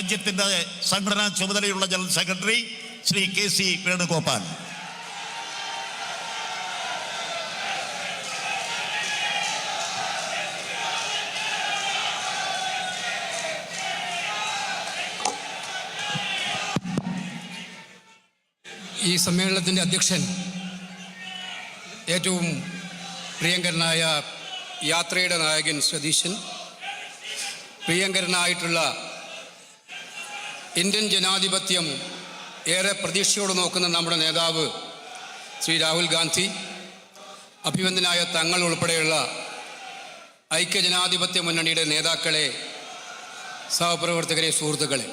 രാജ്യത്തിൻ്റെ സംഘടനാ ചുമതലയുള്ള general secretary Shri KC Venugopal. ഈ സമ്മേളനത്തിൻ്റെ അധ്യക്ഷൻ, ഏറ്റവും പ്രിയങ്കരനായ യാത്രയുടെ നായകൻ സതീശൻ, പ്രിയങ്കരനായിട്ടുള്ള ഇന്ത്യൻ ജനാധിപത്യം ഏറെ പ്രതീക്ഷയോടെ നോക്കുന്ന നമ്മുടെ നേതാവ് ശ്രീ രാഹുൽ ഗാന്ധി, അഭിനന്ദനായ തങ്ങൾ ഉൾപ്പെടെയുള്ള ഐക്യജനാധിപത്യ മുന്നണിയുടെ നേതാക്കളെ, സഹപ്രവർത്തകരെ, സുഹൃത്തുക്കളെ,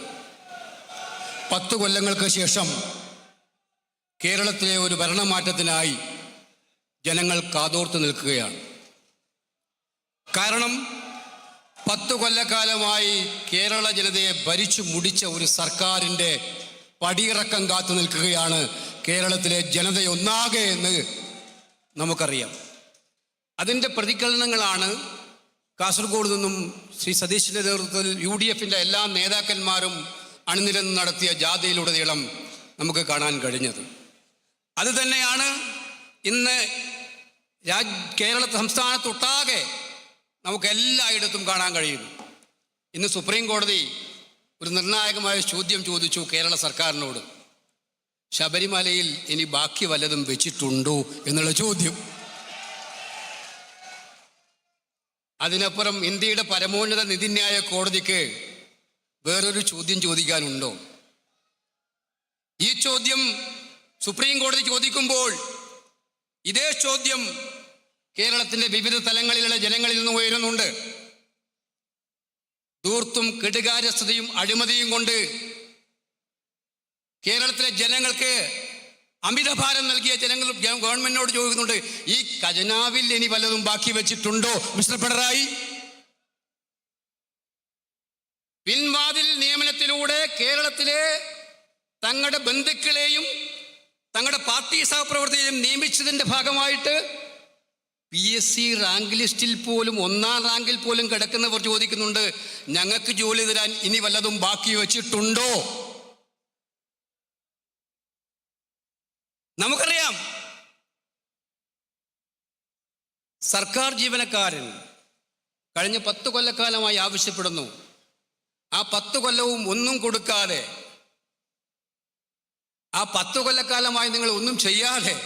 10 കൊല്ലങ്ങൾക്ക് ശേഷം കേരളത്തിലെ ഒരു ഭരണമാറ്റത്തിനായി ജനങ്ങൾ കാതോർത്ത് നിൽക്കുകയാണ്. കാരണം 10 കൊല്ലക്കാലമായി കേരള ജനതയെ ഭരിച്ചു മുടിച്ച ഒരു സർക്കാരിൻ്റെ പടിയിറക്കം കാത്തു നിൽക്കുകയാണ് കേരളത്തിലെ ജനതയൊന്നാകെ എന്ന് നമുക്കറിയാം. അതിൻ്റെ പ്രതിഫലനങ്ങളാണ് കാസർഗോഡ് നിന്നും ശ്രീ സതീശിൻ്റെ നേതൃത്വത്തിൽ UDFൻ്റെ എല്ലാ നേതാക്കന്മാരും അണിനിരന്ന് നടത്തിയ ജാഥയിലുടനീളം നമുക്ക് കാണാൻ കഴിഞ്ഞത്. അതുതന്നെയാണ് ഇന്ന് കേരള സംസ്ഥാനത്തൊട്ടാകെ നമുക്ക് എല്ലായിടത്തും കാണാൻ കഴിയുന്നു. ഇന്ന് സുപ്രീം കോടതി ഒരു നിർണായകമായ ചോദ്യം ചോദിച്ചു കേരള സർക്കാരിനോട്. ശബരിമലയിൽ ഇനി ബാക്കി വല്ലതും വെച്ചിട്ടുണ്ടോ എന്നുള്ള ചോദ്യം. അതിനപ്പുറം ഇന്ത്യയുടെ പരമോന്നത നീതിന്യായ കോടതിക്ക് വേറൊരു ചോദ്യം ചോദിക്കാനുണ്ടോ? ഈ ചോദ്യം സുപ്രീം കോടതി ചോദിക്കുമ്പോൾ ഇതേ ചോദ്യം കേരളത്തിൻ്റെ വിവിധ തലങ്ങളിലുള്ള ജനങ്ങളിൽ നിന്ന് ഉയരുന്നുണ്ട്. ധൂർത്തും കെടുകാര്യസ്ഥതയും അഴിമതിയും കൊണ്ട് കേരളത്തിലെ ജനങ്ങൾക്ക് അമിതഭാരം നൽകിയ ജനങ്ങൾ ഗവൺമെന്റിനോട് ചോദിക്കുന്നുണ്ട്, ഈ ഖജനാവിൽ ഇനി വല്ലതും ബാക്കി വെച്ചിട്ടുണ്ടോ മിസ്റ്റർ പിണറായി? പിൻവാതിൽ നിയമനത്തിലൂടെ കേരളത്തിലെ തങ്ങളുടെ ബന്ധുക്കളെയും തങ്ങളുടെ പാർട്ടി സഹപ്രവർത്തകരെയും നിയമിച്ചതിൻ്റെ ഭാഗമായിട്ട് PSC റാങ്ക് ലിസ്റ്റിൽ പോലും 1-ാം റാങ്കിൽ പോലും കിടക്കുന്നവർ ചോദിക്കുന്നുണ്ട്, ഞങ്ങൾക്ക് ജോലി തരാൻ ഇനി വല്ലതും ബാക്കി വെച്ചിട്ടുണ്ടോ? നമുക്കറിയാം, സർക്കാർ ജീവനക്കാരൻ കഴിഞ്ഞ 10 കൊല്ലക്കാലമായി ആവശ്യപ്പെടുന്നു. ആ 10 കൊല്ലവും ഒന്നും കൊടുക്കാതെ, ആ 10 കൊല്ലക്കാലമായി നിങ്ങൾ ഒന്നും ചെയ്യാതെ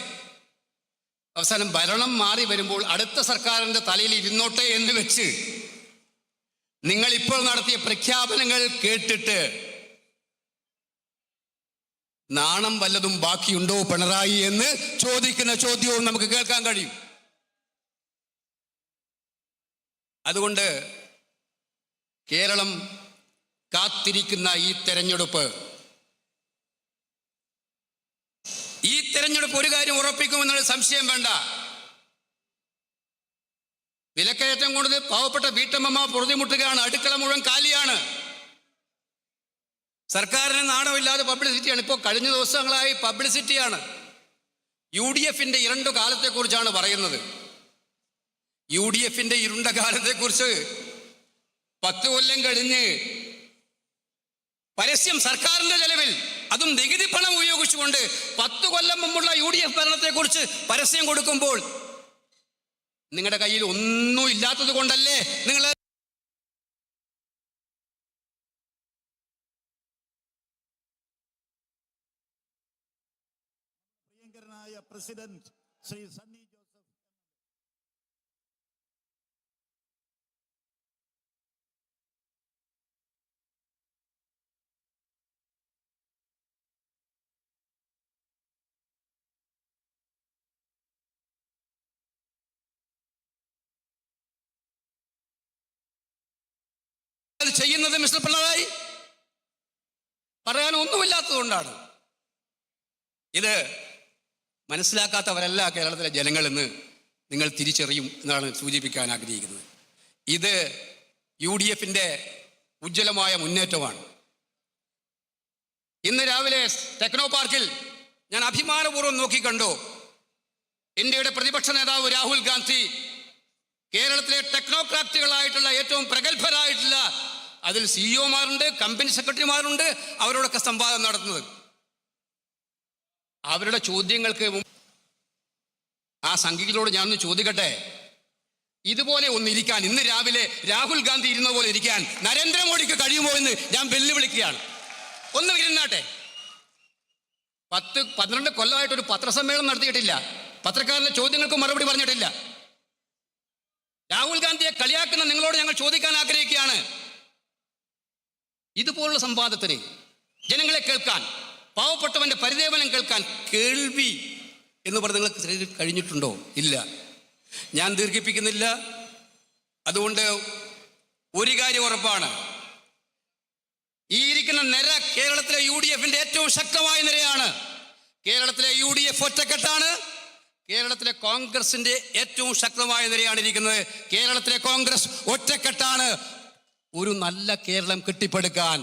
അവസാനം ഭരണം മാറി വരുമ്പോൾ അടുത്ത സർക്കാരിൻ്റെ തലയിൽ ഇരുന്നോട്ടെ എന്ന് വെച്ച് നിങ്ങൾ ഇപ്പോൾ നടത്തിയ പ്രഖ്യാപനങ്ങൾ കേട്ടിട്ട് നാണം വല്ലതും ബാക്കിയുണ്ടോ പിണറായി എന്ന് ചോദിക്കുന്ന ചോദ്യവും നമുക്ക് കേൾക്കാൻ കഴിയും. അതുകൊണ്ട് കേരളം കാത്തിരിക്കുന്ന ഈ തെരഞ്ഞെടുപ്പ് ഒരു കാര്യം ഉറപ്പിക്കുമെന്നുള്ള സംശയം വേണ്ട. വിലക്കയറ്റം കൊണ്ട് പാവപ്പെട്ട വീട്ടമ്മ പൊറുതിമുട്ടുകയാണ്. അടുക്കള മുഴുവൻ കാലിയാണ്. സർക്കാരിന് നാണമില്ലാതെ പബ്ലിസിറ്റിയാണ്. ഇപ്പോൾ കഴിഞ്ഞ ദിവസങ്ങളായി പബ്ലിസിറ്റിയാണ്. UDFൻ്റെ ഇരുണ്ട കാലത്തെക്കുറിച്ചാണ് പറയുന്നത്. UDFൻ്റെ ഇരുണ്ട കാലത്തെക്കുറിച്ച് 10 കൊല്ലം കഴിഞ്ഞ് പരസ്യം സർക്കാരിന്റെ ചെലവിൽ, അതും നികുതി പണം ഉപയോഗിച്ചുകൊണ്ട് 10 കൊല്ലം മുമ്പുള്ള UDF ഭരണത്തെക്കുറിച്ച് പരസ്യം കൊടുക്കുമ്പോൾ നിങ്ങളുടെ കയ്യിൽ ഒന്നും ഇല്ലാത്തത് കൊണ്ടല്ലേ നിങ്ങൾ പ്രിയങ്കരനായ പ്രസിഡന്റ് ശ്രീ സണ്ണി ജോസഫ് ചെയ്യുന്നത് മിസ്റ്റർ പിണറായി പറയാൻ ഒന്നുമില്ലാത്തതുകൊണ്ടാണ്. ഇത് മനസ്സിലാക്കാത്തവരല്ല കേരളത്തിലെ ജനങ്ങളെന്ന് നിങ്ങൾ തിരിച്ചറിയും എന്നാണ് സൂചിപ്പിക്കാൻ ആഗ്രഹിക്കുന്നത്. ഇത് UDFൻ്റെ ഉജ്ജ്വലമായ മുന്നേറ്റമാണ്. ഇന്ന് രാവിലെ ടെക്നോ പാർക്കിൽ ഞാൻ അഭിമാനപൂർവ്വം നോക്കിക്കണ്ടു. ഇന്ത്യയുടെ പ്രതിപക്ഷ നേതാവ് രാഹുൽ ഗാന്ധി കേരളത്തിലെ ടെക്നോക്രാറ്റുകളായിട്ടുള്ള ഏറ്റവും പ്രഗത്ഭരായിട്ടുള്ള അതിൽ സിഇഒമാരുണ്ട്, കമ്പനി സെക്രട്ടറിമാരുണ്ട്, അവരോടൊക്കെ സംവാദം നടത്തുന്നത്. അവരുടെ ചോദ്യങ്ങൾക്ക് ആ സംഘികളോട് ഞാനൊന്ന് ചോദിക്കട്ടെ, ഇതുപോലെ ഒന്നിരിക്കാൻ ഇന്ന് രാവിലെ രാഹുൽ ഗാന്ധി ഇരുന്ന പോലെ ഇരിക്കാൻ നരേന്ദ്രമോദിക്ക് കഴിയുമോ എന്ന് ഞാൻ വെല്ലുവിളിക്കുകയാണ്. ഒന്ന് ഇരുന്നാട്ടെ. 10-12 കൊല്ലമായിട്ടൊരു പത്രസമ്മേളനം നടത്തിയിട്ടില്ല, പത്രക്കാരന്റെ ചോദ്യങ്ങൾക്ക് മറുപടി പറഞ്ഞിട്ടില്ല. രാഹുൽ ഗാന്ധിയെ കളിയാക്കുന്ന നിങ്ങളോട് ഞങ്ങൾ ചോദിക്കാൻ ആഗ്രഹിക്കുകയാണ്, ഇതുപോലുള്ള സംവാദത്തിന് ജനങ്ങളെ കേൾക്കാൻ, പാവപ്പെട്ടവന്റെ പരിദേവനം കേൾക്കാൻ കേൾവി എന്ന് പറഞ്ഞ് നിങ്ങൾക്ക് കഴിഞ്ഞിട്ടുണ്ടോ? ഇല്ല. ഞാൻ ദീർഘിപ്പിക്കുന്നില്ല. അതുകൊണ്ട് ഒരു കാര്യം ഉറപ്പാണ്, ഈ ഇരിക്കുന്ന നിര കേരളത്തിലെ UDFന്റെ ഏറ്റവും ശക്തമായ നിരയാണ്. കേരളത്തിലെ UDF ഒറ്റക്കെട്ടാണ്. കേരളത്തിലെ കോൺഗ്രസിന്റെ ഏറ്റവും ശക്തമായ നിരയാണ് ഇരിക്കുന്നത്. കേരളത്തിലെ കോൺഗ്രസ് ഒറ്റക്കെട്ടാണ്. ഒരു നല്ല കേരളം കെട്ടിപ്പടുക്കാൻ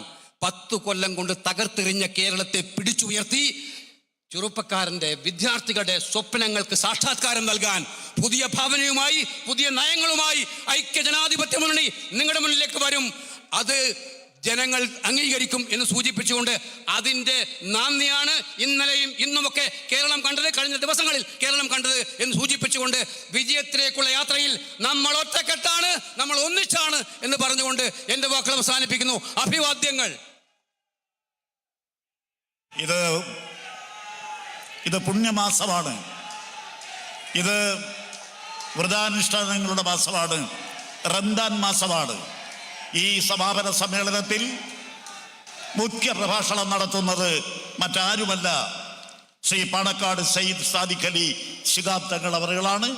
10 കൊല്ലം കൊണ്ട് തകർത്തെറിഞ്ഞ കേരളത്തെ പിടിച്ചുയർത്തി ചെറുപ്പക്കാരന്റെ, വിദ്യാർത്ഥികളുടെ സ്വപ്നങ്ങൾക്ക് സാക്ഷാത്കാരം നൽകാൻ പുതിയ ഭാവനയുമായി, പുതിയ നയങ്ങളുമായി ഐക്യജനാധിപത്യ മുന്നണി നിങ്ങളുടെ മുന്നിലേക്ക് വരും. അത് ജനങ്ങൾ അംഗീകരിക്കും എന്ന് സൂചിപ്പിച്ചുകൊണ്ട് അതിൻ്റെ നാന്ദിയാണ് ഇന്നലെയും ഇന്നുമൊക്കെ കേരളം കണ്ടത്, കഴിഞ്ഞ ദിവസങ്ങളിൽ കേരളം കണ്ടത് എന്ന് സൂചിപ്പിച്ചുകൊണ്ട് വിജയത്തിലേക്കുള്ള യാത്രയിൽ നമ്മൾ ഒറ്റക്കെട്ടാണ്, നമ്മൾ ഒന്നിച്ചാണ് എന്ന് പറഞ്ഞുകൊണ്ട് എൻ്റെ വാക്കുകൾ അവസാനിപ്പിക്കുന്നു. അഭിവാദ്യങ്ങൾ. ഇത് പുണ്യമാസമാണ്. ഇത് വ്രതാനുഷ്ഠാനങ്ങളുടെ മാസമാണ്, റംദാൻ മാസമാണ്. ഈ സമാപന സമ്മേളനത്തിൽ മുഖ്യ പ്രഭാഷണം നടത്തുന്നത് മറ്റാരുമല്ല, ശ്രീ പാണക്കാട് സയ്യിദ് സാദിഖ് അലി ശിഹാബ് തങ്ങൾ അവറുകളാണ്.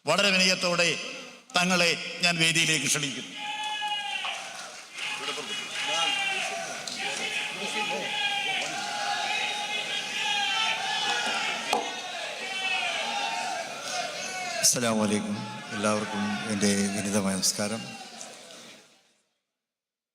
വളരെ വിനയത്തോടെ തങ്ങളെ ഞാൻ വേദിയിലേക്ക് ക്ഷണിക്കുന്നു. അസ്സലാമു അലൈക്കും. എല്ലാവർക്കും എൻ്റെ വിനീതമായ നമസ്കാരം.